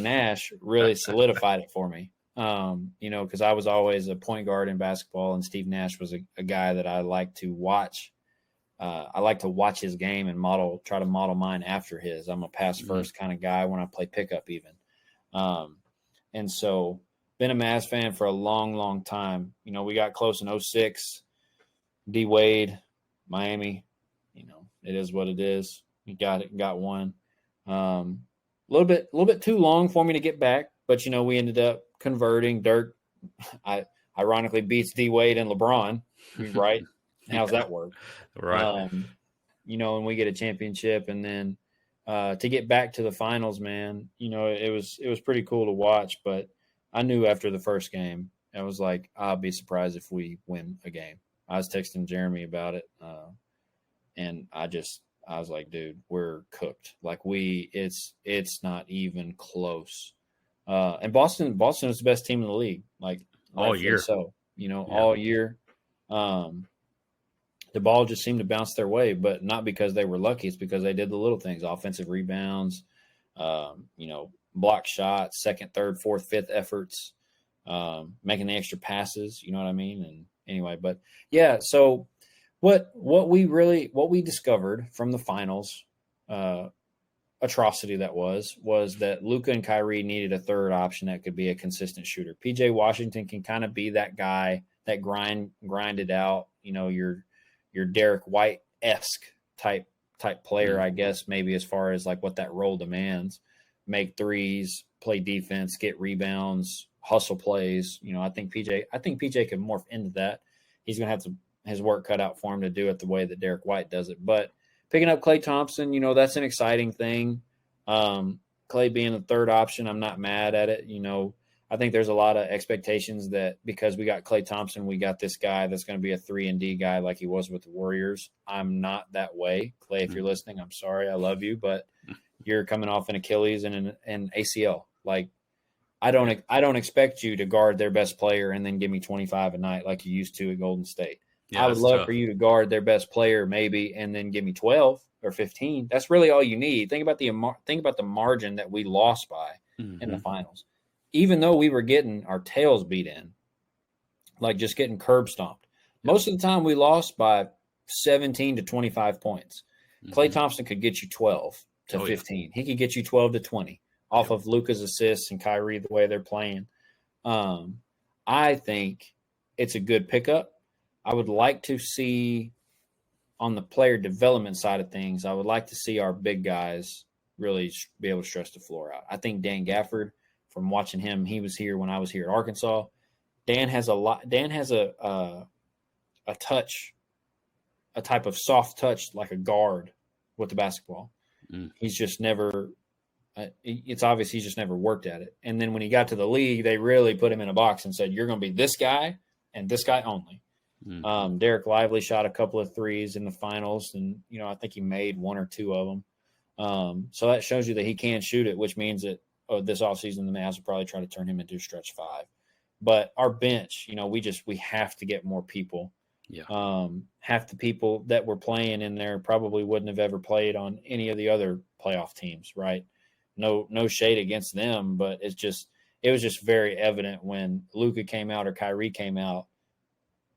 Nash really solidified it for me. You know, because I was always a point guard in basketball, and Steve Nash was a guy that I like to watch. I like to watch his game and try to model mine after his. I'm a pass first kind of guy when I play pickup even. And so been a Mavs fan for a long, long time. You know, we got close in 06, D Wade, Miami, you know, it is what it is. We got one. little bit too long for me to get back. But we ended up converting. Dirk, ironically, beats D Wade and LeBron. Right? How's that work? Right. And we get a championship, and then to get back to the finals, man, it was pretty cool to watch. But I knew after the first game, I was like, I'll be surprised if we win a game. I was texting Jeremy about it, and I was like, dude, we're cooked. Like it's not even close. And Boston is the best team in the league, like All year. So all year. The ball just seemed to bounce their way, but not because they were lucky. It's because they did the little things: offensive rebounds, block shots, second, third, fourth, fifth efforts, making the extra passes. You know what I mean? And anyway, but yeah. So what we discovered from the finals, atrocity that was that Luka and Kyrie needed a third option that could be a consistent shooter. PJ Washington can kind of be that guy that grinded out. Your Derek White-esque type player, I guess, maybe as far as like what that role demands. Make threes, play defense, get rebounds, hustle plays. I think PJ can morph into that. He's going to have his work cut out for him to do it the way that Derek White does it. But picking up Klay Thompson, that's an exciting thing. Klay being the third option, I'm not mad at it. I think there's a lot of expectations that because we got Klay Thompson, we got this guy that's going to be a 3-and-D guy like he was with the Warriors. I'm not that way. Klay, if you're listening, I'm sorry. I love you, but you're coming off an Achilles and an ACL. Like, I don't expect you to guard their best player and then give me 25 a night like you used to at Golden State. Yeah, I would love tough for you to guard their best player maybe and then give me 12 or 15. That's really all you need. Think about the margin that we lost by in the finals. Even though we were getting our tails beat in, like just getting curb stomped. Most of the time we lost by 17 to 25 points. Klay Thompson could get you 12 to 15. Yeah. He could get you 12 to 20 off of Luka's assists and Kyrie the way they're playing. I think it's a good pickup. I would like to see on the player development side of things, I would like to see our big guys really be able to stretch the floor out. I think Dan Gafford, from watching him, he was here when I was here at Arkansas. Dan has a touch, a type of soft touch like a guard with the basketball. He's just never it's obvious he's just never worked at it. And then when he got to the league, they really put him in a box and said, you're going to be this guy and this guy only. Derek Lively shot a couple of threes in the finals, and I think he made one or two of them. So that shows you that he can shoot it, which means that this offseason the Mavs will probably try to turn him into a stretch five. But our bench, we have to get more people. Yeah. Half the people that were playing in there probably wouldn't have ever played on any of the other playoff teams, right? No shade against them, but it was just very evident when Luka came out or Kyrie came out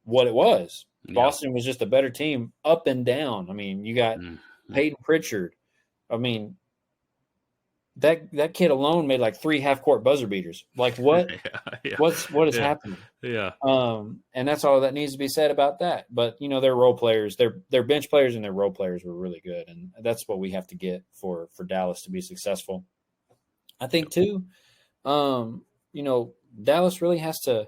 what it was. Yeah. Boston was just a better team up and down. I mean, you got Peyton Pritchard. I mean, that kid alone made like 3 half-court buzzer beaters. Like what? What is happening? Yeah. And that's all that needs to be said about that. But they're role players. Their bench players and their role players were really good, and that's what we have to get for Dallas to be successful. I think too. Dallas really has to.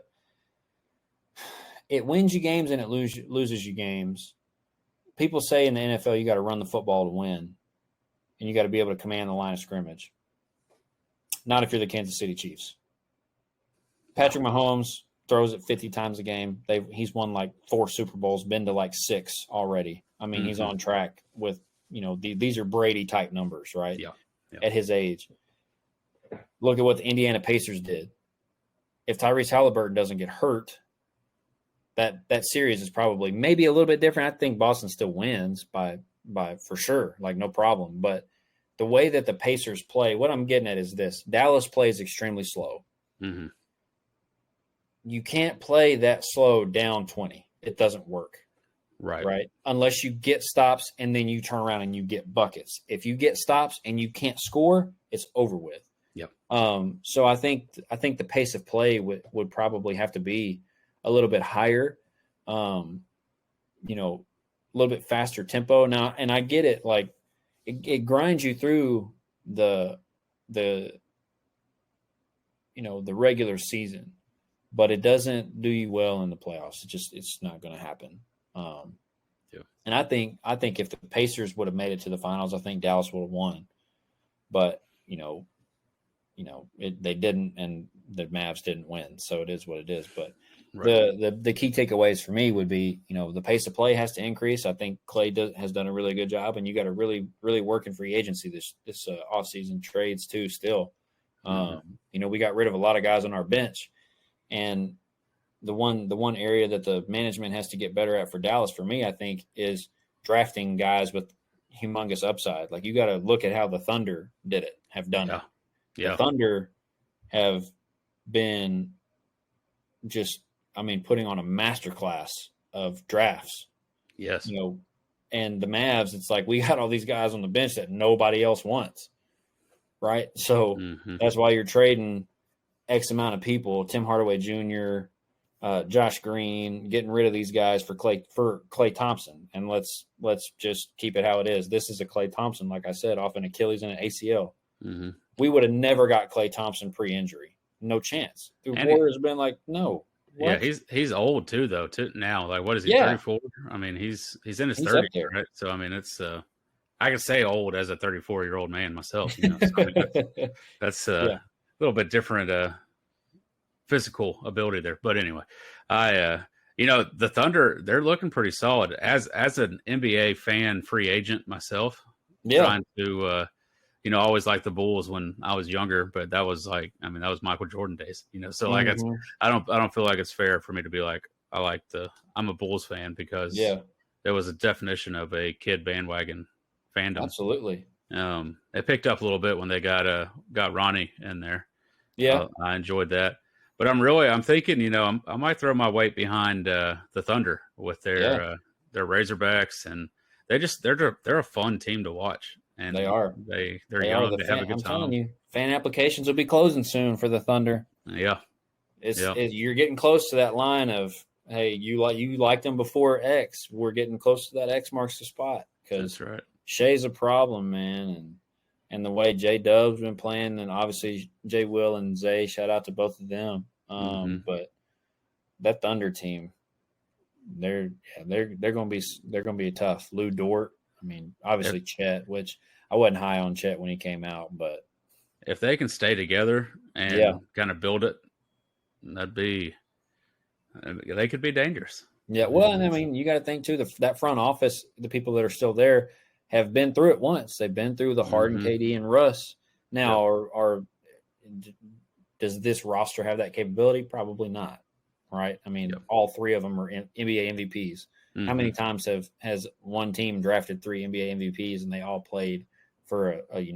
It wins you games and it loses you games. People say in the NFL you got to run the football to win, and you got to be able to command the line of scrimmage. Not if you're the Kansas City Chiefs. Patrick Mahomes throws it 50 times a game. He's won like 4 Super Bowls, been to like 6 already. I mean, he's on track with, these are Brady type numbers, right? Yeah. At his age. Look at what the Indiana Pacers did. If Tyrese Halliburton doesn't get hurt, that series is probably maybe a little bit different. I think Boston still wins by for sure, like no problem. But the way that the Pacers play, what I'm getting at is this: Dallas plays extremely slow. You can't play that slow down 20. It doesn't work. Right. Unless you get stops and then you turn around and you get buckets. If you get stops and you can't score, it's over with. Yep. So I think the pace of play would probably have to be a little bit higher, a little bit faster tempo now. And I get it. Like it grinds you through the the the regular season, but it doesn't do you well in the playoffs. It's not going to happen. And I think if the Pacers would have made it to the finals, I think Dallas would have won. But they didn't, and the Mavs didn't win, so it is what it is. But the key takeaways for me would be, the pace of play has to increase. I think Clay has done a really good job, and you got to really, really work in free agency this offseason, trades too. Still, we got rid of a lot of guys on our bench, and the one area that the management has to get better at for Dallas, for me, I think, is drafting guys with humongous upside. Like, you got to look at how the Thunder have done it. Yeah. The Thunder have been putting on a masterclass of drafts. Yes. And the Mavs, it's like, we got all these guys on the bench that nobody else wants. Right. So that's why you're trading X amount of people, Tim Hardaway Jr., Josh Green, getting rid of these guys for Klay Thompson. And let's just keep it how it is. This is a Klay Thompson, like I said, off an Achilles and an ACL. We would have never got Klay Thompson pre-injury. No chance. The Warriors have been like, no. What? Yeah, he's old too, though. Now, like, what is he? 34? I mean, he's in his 30s, right? So I mean, it's I can say old as a 34-year-old man myself. So, that's a little bit different physical ability there. But anyway, the Thunder, they're looking pretty solid. As an NBA fan, free agent myself, trying to I always liked the Bulls when I was younger, but that was that was Michael Jordan days, so like I don't feel like it's fair for me to be like, I'm a Bulls fan, because there was a definition of a kid bandwagon fandom. Absolutely. It picked up a little bit when they got Ronnie in there. Yeah. I enjoyed that. But I'm thinking, I might throw my weight behind the Thunder with their Razorbacks, and they're a fun team to watch. And they are. They're young. They have a good I'm time. telling you, fan applications will be closing soon for the Thunder. Yeah. You're getting close to that line of, hey, you liked them before X. We're getting close to that X marks the spot, because that's right. Shea's a problem, man, and the way J Dub's been playing, and obviously J Will and Zay, shout out to both of them. But that Thunder team, they're going to be tough. Lou Dort. I mean, obviously Chet, which I wasn't high on Chet when he came out, but if they can stay together and kind of build it, they could be dangerous. Yeah, well, and I mean, you got to think too, that front office, the people that are still there have been through it once. They've been through the Harden, KD, and Russ. Now, does this roster have that capability? Probably not. Right? I mean, all three of them are NBA MVPs. How many times has one team drafted 3 NBA MVPs and they all played for a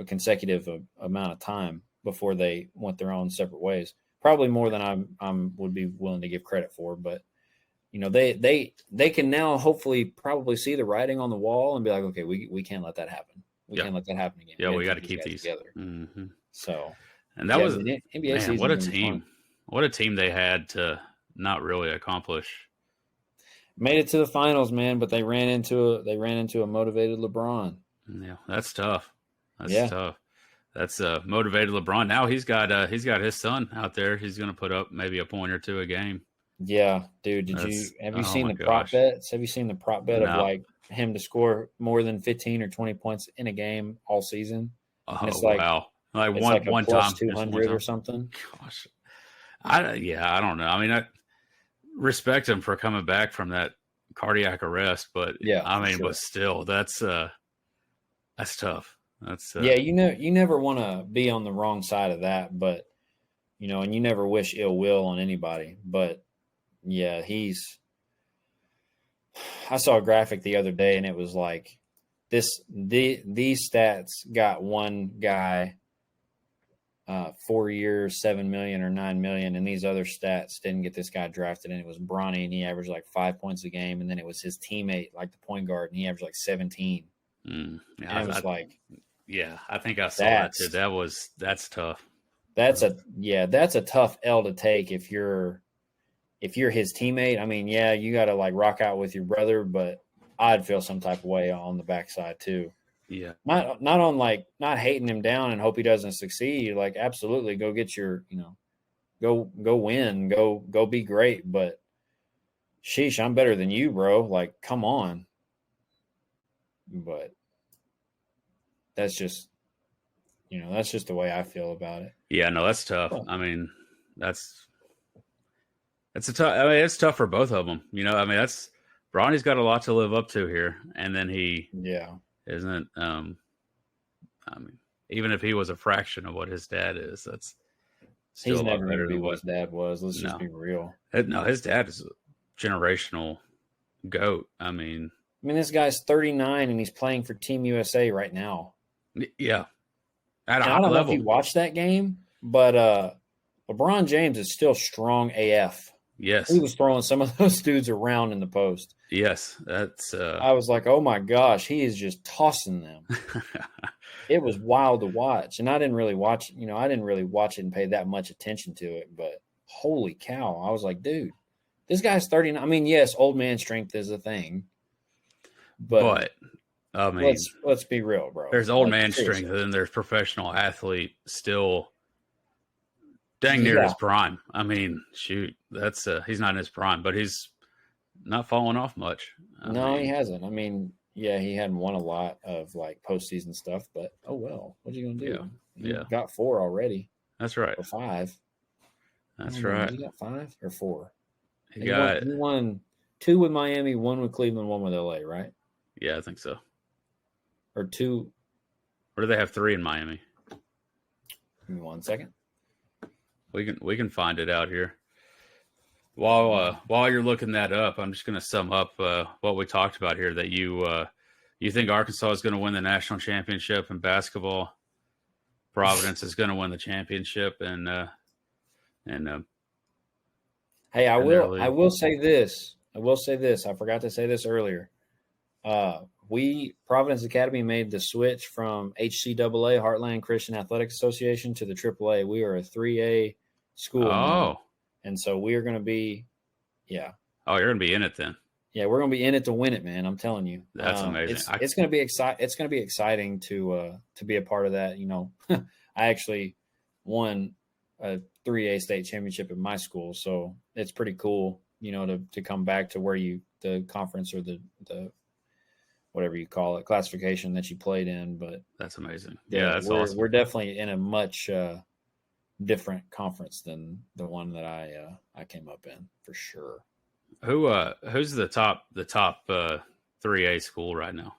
consecutive amount of time before they went their own separate ways? Probably more than I would be willing to give credit for. But they can now hopefully probably see the writing on the wall and be like, okay, we can't let that happen. We can't let that happen again. Yeah, we got to keep these together. So, and that was the NBA season. What a team! What a team they had to not really accomplish. Made it to the finals, man, but they ran into a motivated LeBron. Yeah, that's tough. That's tough. That's motivated LeBron. Now he's got his son out there. He's going to put up maybe a point or two a game. Yeah, dude. Have you seen the prop bets? Have you seen the prop bet of like him to score more than 15 or 20 points in a game all season? Oh, and it's wow! Like one time, 200 or something. Gosh, I don't know. I mean, I respect him for coming back from that cardiac arrest, but but still, that's tough. That's you never want to be on the wrong side of that, but and you never wish ill will on anybody. But yeah, I saw a graphic the other day, and it was like these stats got one guy 4 years, $7 million or $9 million, and these other stats didn't get this guy drafted. And it was Bronny, and he averaged like 5 points a game, and then it was his teammate, like the point guard, and he averaged like 17. And it was I think I saw that too. That's tough. That's a tough L to take if you're his teammate. I mean, you got to like rock out with your brother, but I'd feel some type of way on the backside too. Yeah. Not on like not hating him down and hope he doesn't succeed. Like absolutely go get your, go win, go be great. But sheesh, I'm better than you, bro. Like, come on. But that's just the way I feel about it. Yeah, no, that's tough. Oh. I mean, it's tough for both of them. That's Bronny's got a lot to live up to here, and then he isn't. Even if he was a fraction of what his dad is, that's still he's a lot never going better to be than what his dad was. Let's just be real. No, his dad is a generational GOAT. I mean, this guy's 39 and he's playing for Team USA right now. Yeah, at a I high don't level. know if you watched that game, but LeBron James is still strong AF. Yes, he was throwing some of those dudes around in the post. Yes, that's. I was like, oh my gosh, he is just tossing them. It was wild to watch, and I didn't really watch. I didn't really watch it and pay that much attention to it. But holy cow, I was like, dude, this guy's 39. I mean, yes, old man strength is a thing, but I mean, let's be real, bro. There's old man strength, and then there's professional athlete still dang near his prime. I mean, shoot, that's he's not in his prime, but he's not falling off much. He hasn't. I mean, yeah, he hadn't won a lot of like postseason stuff, but oh well, what are you gonna do? Yeah, got 4 already. That's right. Or 5. That's right. He got 5 or 4. He won 2 with Miami, 1 with Cleveland, 1 with LA, right? Yeah, I think so. Or 2. Or do they have 3 in Miami? Give me 1 second. We can find it out here. While you're looking that up, I'm just going to sum up what we talked about here. That you think Arkansas is going to win the national championship in basketball. Providence is going to win the championship, and hey, I will say this. I forgot to say this earlier. Providence Academy made the switch from HCAA, Heartland Christian Athletic Association, to the AAA. We are a 3A school now. And so we are going to be, Oh, you're going to be in it then. Yeah, we're going to be in it to win it, man. I'm telling you. That's amazing. It's going to be It's going to be exciting to be a part of that. I actually won a 3A state championship at my school, so it's pretty cool. To come back to where the conference or the whatever you call it, classification that you played in. But that's amazing. Yeah, that's awesome. We're definitely in a much different conference than the one that I came up in, for sure. Who's the top 3A school right now?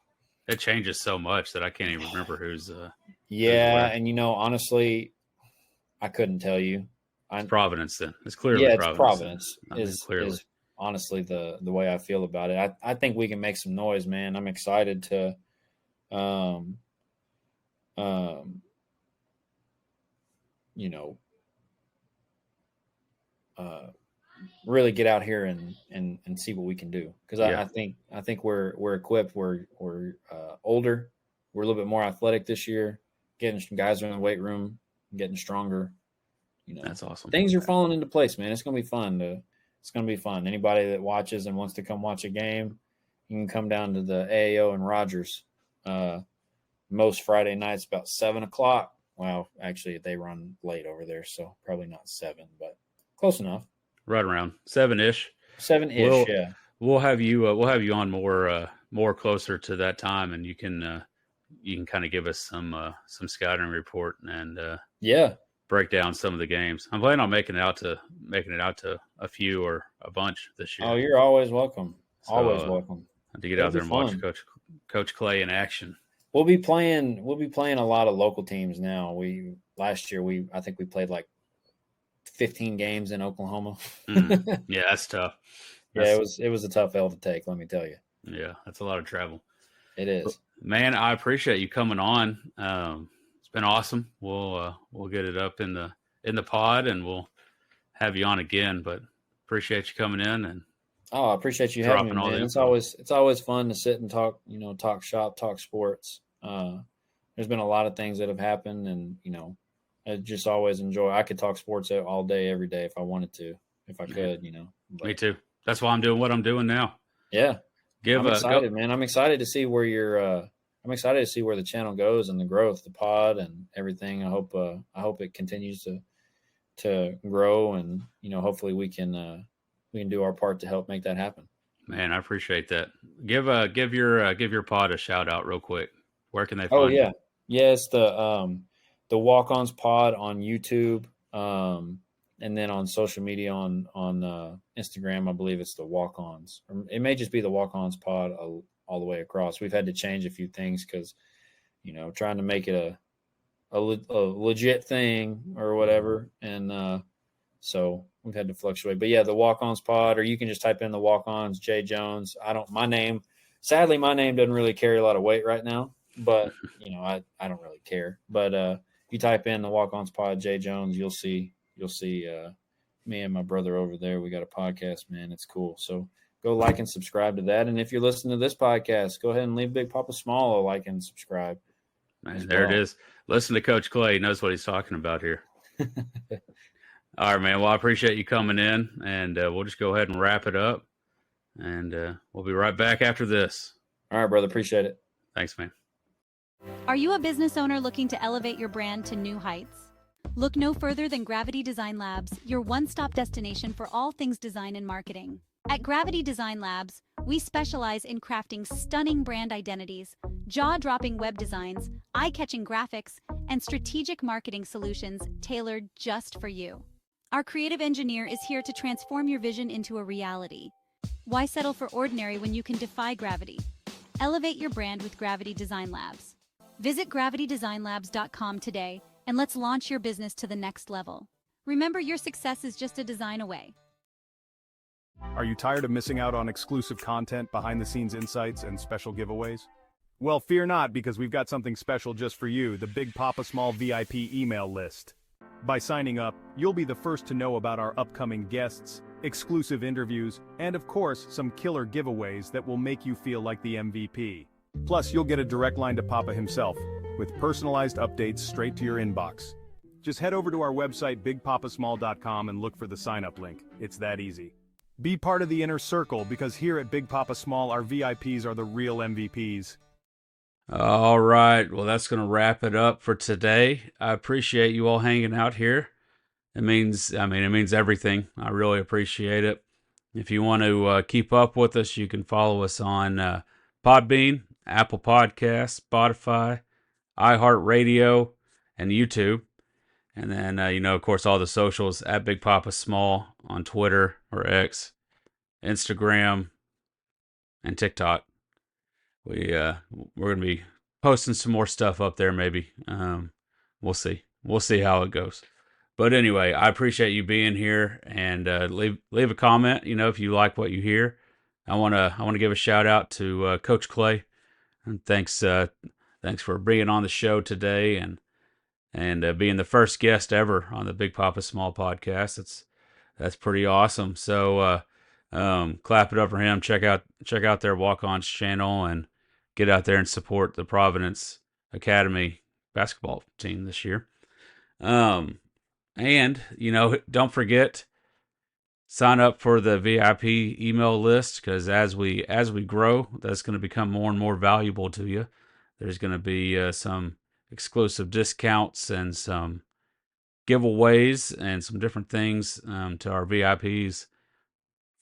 It changes so much that I can't even remember who's and honestly, I couldn't tell you. It's Providence then. It's clearly Providence. Clearly. Is honestly the way I feel about it. I think we can make some noise, man. I'm excited to really get out here and see what we can do. Because I think we're equipped. We're older. We're a little bit more athletic this year. Getting some guys in the weight room, getting stronger. That's awesome. Things are falling into place, man. It's gonna be fun. It's gonna be fun. Anybody that watches and wants to come watch a game, you can come down to the AAO in Rogers. Most Friday nights about 7:00. Well, actually, they run late over there, so probably not 7, but close enough. Right around 7-ish. 7-ish, yeah. We'll have you on more closer to that time, and you can kind of give us some scouting report and break down some of the games. I'm planning on making it out to a few or a bunch this year. Oh, you're always welcome. Always welcome. To get out there and watch Coach Clay in action. We'll be playing a lot of local teams now. Last year I think we played like 15 games in Oklahoma. Yeah, that's tough. It was a tough L to take, let me tell you. Yeah, that's a lot of travel. It is. Man, I appreciate you coming on. It's been awesome. We'll get it up in the pod, and we'll have you on again. But appreciate you coming in and I appreciate you having me, man. It's always fun to sit and talk, talk shop, talk sports. There's been a lot of things that have happened, and I just always enjoy. I could talk sports all day, every day if I wanted to, if I could, But, me too. That's why I'm doing what I'm doing now. Yeah. I'm excited, man. I'm excited to see where your I'm excited to see where the channel goes and the growth, the pod and everything. I hope it continues to grow, and hopefully we can do our part to help make that happen. Man, I appreciate that. Give your pod a shout out real quick. Where can they Oh find yeah, yeah. It's the Walk-Ons Pod on YouTube, and then on social media on Instagram. I believe it's the Walk-Ons. Or it may just be the Walk-Ons Pod all the way across. We've had to change a few things because trying to make it a legit thing or whatever, and so we've had to fluctuate. But yeah, the Walk-Ons Pod, or you can just type in the Walk-Ons Jay Jones. Sadly, my name doesn't really carry a lot of weight right now, but I don't really care. But if you type in the Walk-Ons Pod Jay Jones, you'll see me and my brother over there. We got a podcast, man. It's cool. So go like and subscribe to that. And if you're listening to this podcast, go ahead and leave Big Papa Small a like and subscribe. Man, there it is. Listen to Coach Clay. He knows what he's talking about here. All right, man. Well, I appreciate you coming in, and we'll just go ahead and wrap it up, and we'll be right back after this. All right, brother. Appreciate it. Thanks, man. Are you a business owner looking to elevate your brand to new heights? Look no further than Gravity Design Labs, your one-stop destination for all things design and marketing. At Gravity Design Labs, we specialize in crafting stunning brand identities, jaw-dropping web designs, eye-catching graphics, and strategic marketing solutions tailored just for you. Our creative engineer is here to transform your vision into a reality. Why settle for ordinary when you can defy gravity? Elevate your brand with Gravity Design Labs. Visit gravitydesignlabs.com today and let's launch your business to the next level. Remember, your success is just a design away. Are you tired of missing out on exclusive content, behind-the-scenes insights, and special giveaways? Well, fear not, because we've got something special just for you, the Big Papa Small VIP email list. By signing up, you'll be the first to know about our upcoming guests, exclusive interviews, and of course, some killer giveaways that will make you feel like the MVP. Plus, you'll get a direct line to Papa himself, with personalized updates straight to your inbox. Just head over to our website, BigPapaSmall.com, and look for the sign-up link. It's that easy. Be part of the inner circle, because here at Big Papa Small, our VIPs are the real MVPs. All right. Well, that's going to wrap it up for today. I appreciate you all hanging out here. It means everything. I really appreciate it. If you want to keep up with us, you can follow us on Podbean, Apple Podcasts, Spotify, iHeartRadio, and YouTube. And then, of course, all the socials at Big Papa Small on Twitter or X, Instagram, and TikTok. We're going to be posting some more stuff up there, maybe. We'll see. We'll see how it goes. But anyway, I appreciate you being here, and leave a comment. If you like what you hear. I want to give a shout out to Coach Clay, and thanks for being on the show today, and being the first guest ever on the Big Papa Small podcast. That's pretty awesome. So clap it up for him. Check out their Walk-Ons channel and get out there and support the Providence Academy basketball team this year. And don't forget, sign up for the VIP email list, because as we grow, that's going to become more and more valuable to you. There's going to be some exclusive discounts and some giveaways and some different things to our VIPs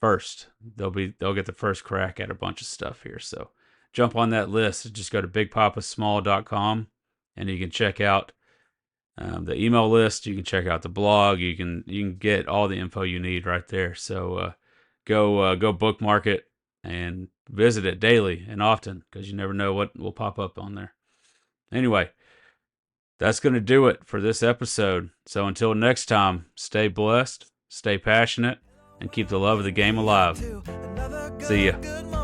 first. They'll get the first crack at a bunch of stuff here. So jump on that list. Just go to BigPapaSmall.com and you can check out the email list. You can check out the blog. You can get all the info you need right there. So go bookmark it and visit it daily and often, because you never know what will pop up on there. Anyway, that's going to do it for this episode. So until next time, stay blessed, stay passionate, and keep the love of the game alive. See ya.